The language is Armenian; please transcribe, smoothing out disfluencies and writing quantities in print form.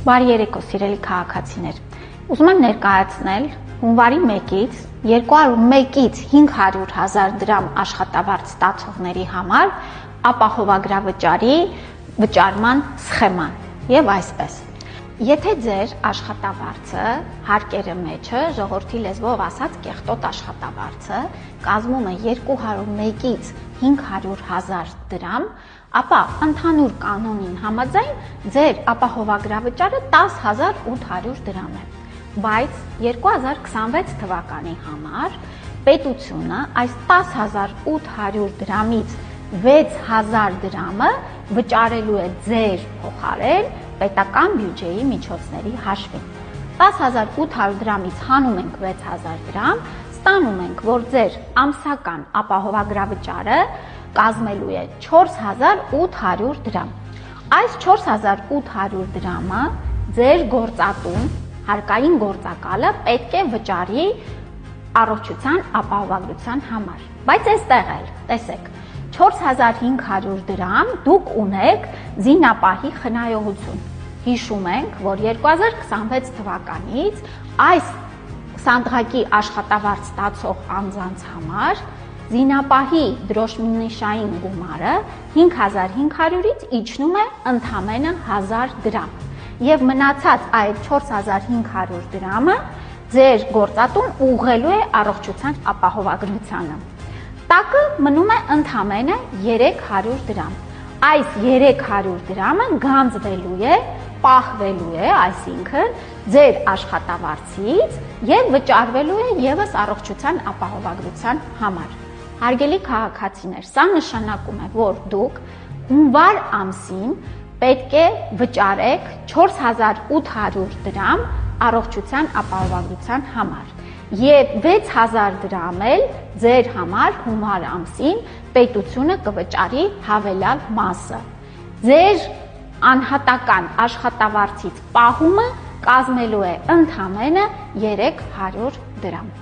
Բարի երեկո, սիրելի քաղաքացիներ։ Ուզում եմ ներկայացնել հունվարի 1-ից 201-ից 500,000 դրամ աշխատավարձ ստացողների համար ապահովագրավճարի վճարման սխեման եւ այսպես։ Եթե ձեր աշխատավարձը հարկերը մեջը, ժողովրդի լեզվով ասած կեղտոտ աշխատավարձը կազմում է 201-ից 500,000 դրամ, ապա ընդհանուր կանոնին համաձայն ձեր ապահովագրավճարը 10,800 դրամ է, բայց 2026 թվականի համար պետությունը այս 10,800 դրամից 6,000 դրամը վճարելու է ձեր փոխարեն պետական բյուջեի միջոցների հաշվին։ 10,800 դրամից հանում ենք 6,000 դրամ, ստանում ենք, որ ձեր ամսական ապահովագրավճարը կազմելու է 4,800 դրամ։ Այս 4,800 դրամը ձեր գործատուն, հարկային գործակալը պետք է վճարի առողջության ապահովագրության համար։ Բայց այստեղ էլ, տեսեք, 4,500 դրամ դուք ունեք զինապահի խնայողություն։ Հիշում ենք, որ 2026 թվականից այս սանդղակի աշխատավարձ ստացող անձանց համար զինապահի դրոշմնիշային գումարը 5,500-ից իջնում է ընդամենը 1,000 դրամ եւ մնացած այդ 4,500 դրամը ձեր գործատուն ուղղելու է առողջության ապահովագրությանը։ Տակը մնում է ընդամենը 300 դրամ։ Այս 300 դրամը գանձվելու է, պահվելու է, այսինքն ձեր աշխատավարձից եւ վճարվելու է եւս առողջության ապահովագրության համար։ Հարգելի քաղաքացիներ, սա նշանակում է, որ դուք հունվար ամսին պետք է վճարեք 4,800 դրամ առողջության ապահովագրության համար եւ 6,000 դրամ էլ ձեր համար հունվար ամսին պետությունը կվճարի հավելյալ մասը։ Ձեր անհատական աշխատավարձից պահումը կազմելու է ընդամենը 300 դրամ։